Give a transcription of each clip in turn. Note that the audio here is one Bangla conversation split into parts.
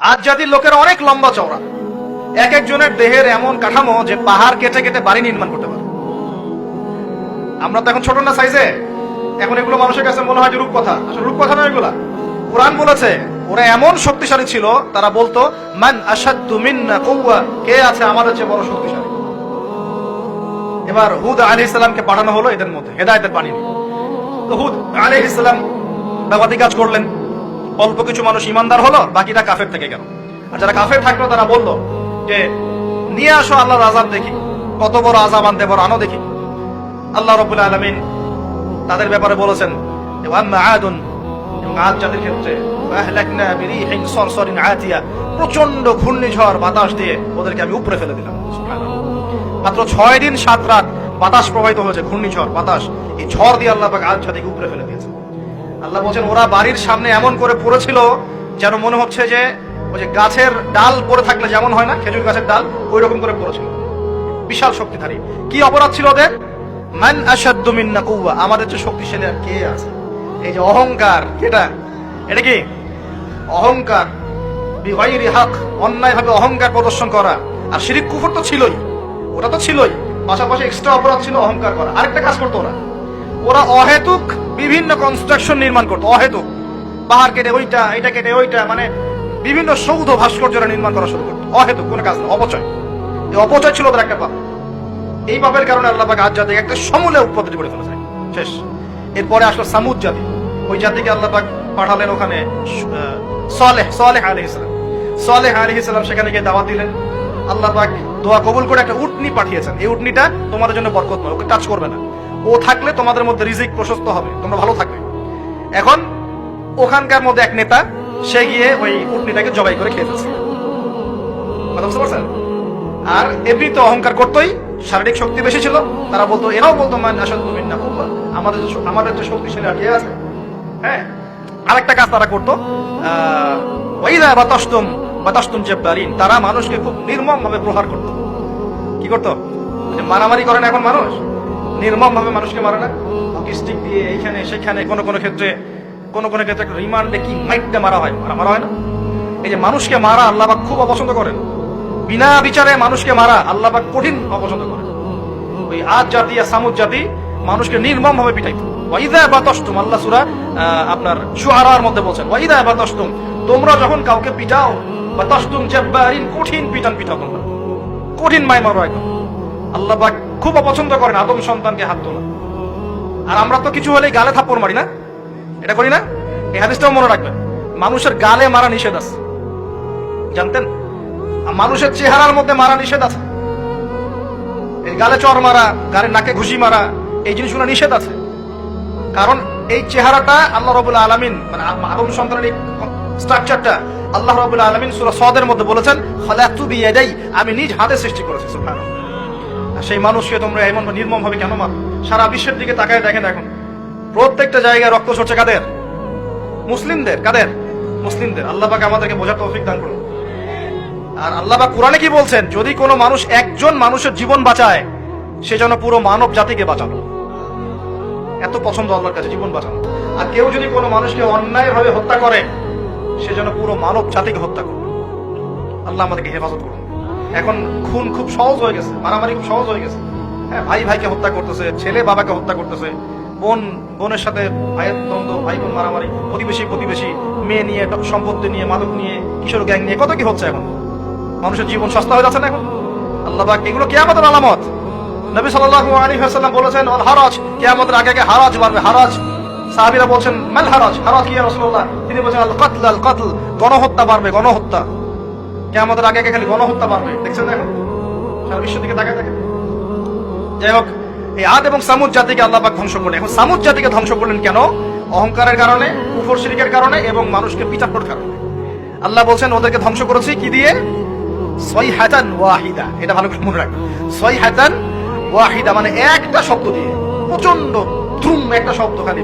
আজ জাতির লোকেরা অনেক লম্বা চওড়া, এক একজনের দেহের এমন কাঠামো যে পাহাড় কেটে কেটে বাড়ি নির্মাণ করতে পারে। আমরা তো এখন ছোট না সাইজে, এখন এগুলো মানুষের কাছে মনে হয় যে রূপকথা। আসলে রূপকথা নয় এগুলা, কোরআন বলেছে ওরা এমন শক্তিশালী ছিল, তারা বলতো মান আশাদ্দু মিন্না কুওয়া, কে আছে আমাদের চেয়ে বড় শক্তিশালী। এবার হুদ আলাইহিস সালামকে পাঠানো হলো এদের মধ্যে হেদায়েতের বাণী নিয়ে। তো হুদ আলাইহিস সালাম দাওয়াতি কাজ করলেন, অল্প কিছু মানুষ ইমানদার হলো, বাকিটা কাফের থেকে গেল। আর যারা কাফের থাকলো তারা বললো যে নিয়ে আসো আল্লাহর আযাব দেখি, কত বড় আযাব আনতে পারো আনো দেখি। আল্লাহ রাব্বুল আলামিন তাদের ব্যাপারে বলেছেন ওয়াম্মা আদুন, এবং আদ জাতির ক্ষেত্রে আহলাকনা বিরিহিন সরসরিন আতিয়া, প্রচন্ড ঘূর্ণিঝড় বাতাস দিয়ে ওদেরকে আমি উপরে ফেলে দিলাম। সুবহানাল্লাহ। মাত্র 6 দিন 7 রাত বাতাস প্রবাহিত হয়েছে, ঘূর্ণিঝড় বাতাস, এই ঝড় দিয়ে আল্লাহ পাক আদ জাতিকে উপরে ফেলে দিয়েছে। আল্লাহ বলছেন ওরা বাড়ির সামনে এমন করে পড়েছিল যেন মনে হচ্ছে যে ওই যে গাছের ডাল পড়ে থাকলে যেমন হয় না, খেজুর গাছের ডাল, ওই রকম করে পড়েছিল। বিশাল শক্তিধারী। কি অপরাধ ছিল ওদের? মান আশাদ্দু মিন্না কুওয়া, আমাদের চেয়ে শক্তিশালী আর কে আছে? এই যে অহংকার, এটা কি অহংকার, বিগাইরি হক, অন্যায় ভাবে অহংকার প্রদর্শন করা। আর শিরক কুফর তো ছিলই, ওটা তো ছিলই, পাশাপাশি এক্সট্রা অপরাধ ছিল অহংকার করা। আরেকটা কাজ করতো ওরা অহেতুক বিভিন্ন কনস্ট্রাকশন নির্মাণ করতো, অহেতুক পাহাড় কেটে ওইটা, এটা কেটে ওইটা, মানে বিভিন্ন সৌধ ভাস্কর্যরা নির্মাণ করা শুরু করতো, অহেতুক কোনো কাজ না, অপচয়। এই অপচয় ছিল ওদের একটা পাপ। এই পাপের কারণে আল্লাহ পাক আদ জাতিকে একটা সমূলে উৎপত্তি করে ফেলেছে, শেষ। এরপরে আসলো সামুদ জাতি, ওই জাতিকে আল্লাহ পাক পাঠালেন ওখানে সালেহ আলাইহিস সালাম। সালেহ আলাইহিস সালাম সেখানে গিয়ে দাওয়াত দিলেন। আল্লাহ পাক দোয়া কবুল করে একটা উটনি পাঠিয়েছেন। এই উটনিটা তোমাদের জন্য বরকত নয়, ওকে টাচ করবে না, ও থাকলে তোমাদের মধ্যে রিজিক প্রশস্ত হবে, তোমরা ভালো থাকবে। এখন ওখানকার মধ্যে এক নেতা, সে গিয়ে ওই উটনিটাকে জবাই করে খেয়ে ফেলছে। কথা বুঝতে পারছেন? আর এমনি তো অহংকার করতোই, শারীরিক শক্তি বেশি ছিল। তারা বলতো, এরাও বলতো মান আশাদ্দু মিন্না কুওয়া, আমাদের তো শক্তিশালী আর কে আছে। হ্যাঁ, আরেকটা কাজ তারা করতো, ওয়াইদা বাতাসতুম জাব্বারিন, তারা মানুষকে খুব নির্মম ভাবে প্রহার করতো। কি করতো? মারামারি করে না এখন মানুষ, নির্মম ভাবে মানুষকে মারে না, স্টিক দিয়ে এইখানে সেখানে, কোন কোন ক্ষেত্রে রিমান্ডে কি মাইটটা মারা হয় না। এই যে মানুষকে মারা আল্লাহ পাক খুব অপছন্দ করেন, বিনা বিচারে মানুষকে মারা আল্লাহ পাক কঠিন অপছন্দ করেন। ওই আদ জাতি আর সামুদ জাতি মানুষকে নির্মম ভাবে পিটাইতো। ওয়াইদা বাতাসতুম, আল্লাহ সূরা আপনার শুআরার মধ্যে বলছেন ওয়াইদা বাতাসতুম, তোমরা যখন কাউকে পিটাও, বাতাসতুম জাব্বারিন, কঠিন পিটাও তোমরা, কঠিন মাই মারো একদম। আল্লাহ পাক খুব অপছন্দ করেন আদম সন্তানকে হাত তোলা। আর আমরা তো কিছু হলেই গালে থাপ্পড় মারি না, এটা করি না? এই হাদিসটাও মনে রাখবেন, মানুষের গালে মারা নিষেধ আছে, জানতেন? মানুষের চেহারার মধ্যে মারা নিষেধ আছে। এই গালে চর মারা, গালে নাকে ঘুষি মারা, এই জিনিসগুলো নিষেধ আছে। কারণ এই চেহারাটা আল্লাহ রাব্বুল আলামিন, মানে আদম সন্তানের এই স্ট্রাকচারটা আল্লাহ রাব্বুল আলামিন সূরা সাদের মধ্যে বলেছেন খালাকতু বিয়াদাই, আমি নিজ হাতে সৃষ্টি করেছি। সুবহানাল্লাহ। সেই মানুষকে তোমরা এমন নির্মম ভাবে কেন মারো? সারা বিশ্বের দিকে তাকায় দেখেন, এখন প্রত্যেকটা জায়গায় রক্ত ঝরছে কাদের? মুসলিমদের। কাদের? মুসলিমদের। আল্লাহ পাক আমাদেরকে বোঝার তৌফিক দান করুন। আর আল্লাহ পাক কোরআনে কি বলছেন? যদি কোনো মানুষ একজন মানুষের জীবন বাঁচায়, সে যেন পুরো মানব জাতিকে বাঁচালো। এত পছন্দ আল্লাহর কাছে জীবন বাঁচানো। আর কেউ যদি কোনো মানুষকে অন্যায় ভাবে হত্যা করে, সে যেন পুরো মানব জাতিকে হত্যা করবে। আল্লাহ আমাদেরকে হেফাজত করুন। এখন খুন খুব সহজ হয়ে গেছে, মারামারি খুব সহজ হয়ে গেছে। হ্যাঁ, ভাই ভাইকে হত্যা করতেছে, ছেলে বাবাকে হত্যা করতেছে, বোন বোনের সাথে ভাইয়ের দ্বন্দ্ব, ভাই বোন মারামারি, প্রতিবেশী, মেয়ে নিয়ে, সম্পত্তি নিয়ে, মাদক নিয়ে, কিশোর গ্যাং নিয়ে, কত কি হচ্ছে এখন। মানুষের জীবন সস্তা হয়ে যাচ্ছে না এখন। আল্লাহ পাক এগুলো কিয়ামতের আলামত। নবী সাল্লাল্লাহু আলাইহি ওয়াসাল্লাম বলেছেন আল হারাজ, কিয়ামতের আগে আগে হারাজ বাড়বে, হারাজ। সাহাবীরা বলছেন মাল হারাজ, হারাজ কি ইয়া রাসূলুল্লাহ? তিনি বলেন আল কতল, গণহত্যা বাড়বে, গণহত্যা। কিয়ামতের আগে আগে খালি গণহত্যা বাড়বে, দেখছেন না এখন সারা বিশ্বের দিকে তাকায় দেখেন। যাই হোক, এই আদ এবং সামুদ জাতিকে আল্লাহ পাক ধ্বংস করলেন। এখন সামুদ জাতিকে ধ্বংস করলেন কেন? অহংকারের কারণে, কুফর শিরকের কারণে এবং মানুষকে পিটানোর কারণে। আল্লাহ বলছেন ওদেরকে ধ্বংস করেছি কি দিয়ে? সাইহাতান ওয়াহিদা। এটা ভালো করে মনে রাখবেন, সাইহাতান ওয়াহিদা মানে একটা শব্দ দিয়ে, প্রচন্ড ধুম একটা শব্দ, খালি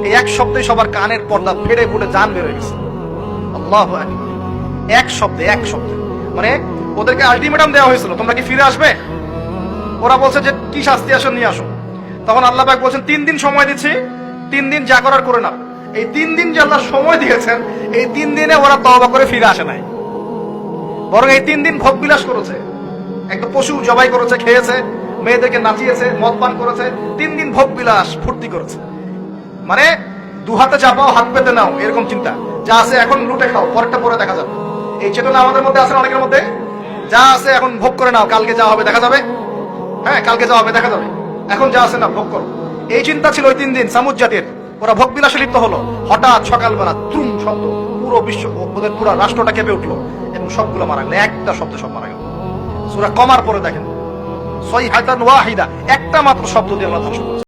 এই এক শব্দে সবার কানের পর্দা ফেড়ে ফুটে জান বের হয়ে গেছে। আল্লাহু আকবার। এক শব্দে মানে ওদেরকে আলটিমেটাম দেওয়া হয়েছিল, তোমরা কি ফিরে আসবে? ওরা বলছে যে কি শাস্তি আসো নিয়ে আসো। তখন আল্লাহ পাক বলছেন 3 দিন সময় দিচ্ছি, 3 দিন যা করার করে না। এই 3 দিন যে আল্লাহ সময় দিয়েছেন, এই 3 দিনে ওরা তওবা করে ফিরে আসে নাই। বরং এই 3 দিন ভোগ বিলাস করেছে, একটা পশু জবাই করেছে, খেয়েছে, মেয়েদেরকে নাচিয়েছে, মদ পান করেছে, 3 দিন ভোগ বিলাস ফুর্তি করেছে। মানে 2 হাতে চাপাও হাত পেতে নাও, এরকম চিন্তা। যা আছে এখন লুটে খাও, পরেরটা পরে দেখা যাবে। এই চেতনা আমাদের মধ্যে আছে, অনেকের মধ্যে। যা আছে এখন ভোগ করে নাও, কালকে যা হবে দেখা যাবে। হ্যাঁ, কালকে যা হবে দেখা যাবে, এখন যা আছে না ভোগ করো। এই চিন্তা ছিল ওই 3 দিন সামুদ জাতির। ওরা ভোগ বিলাসে লিপ্ত হলো। হঠাৎ সকালবেলা ত্রুম শব্দ, পুরো বিশ্ব, ওদের পুরো রাষ্ট্রটা কেঁপে উঠলো এবং সবগুলো মারা গেল, একটা শব্দ সব মারা গেল। সূরা কমার পরে দেখেন, সয়হাতান ওয়াহিদা, একটা মাত্র শব্দ দিয়ে আল্লাহ ধ্বংস করেছে।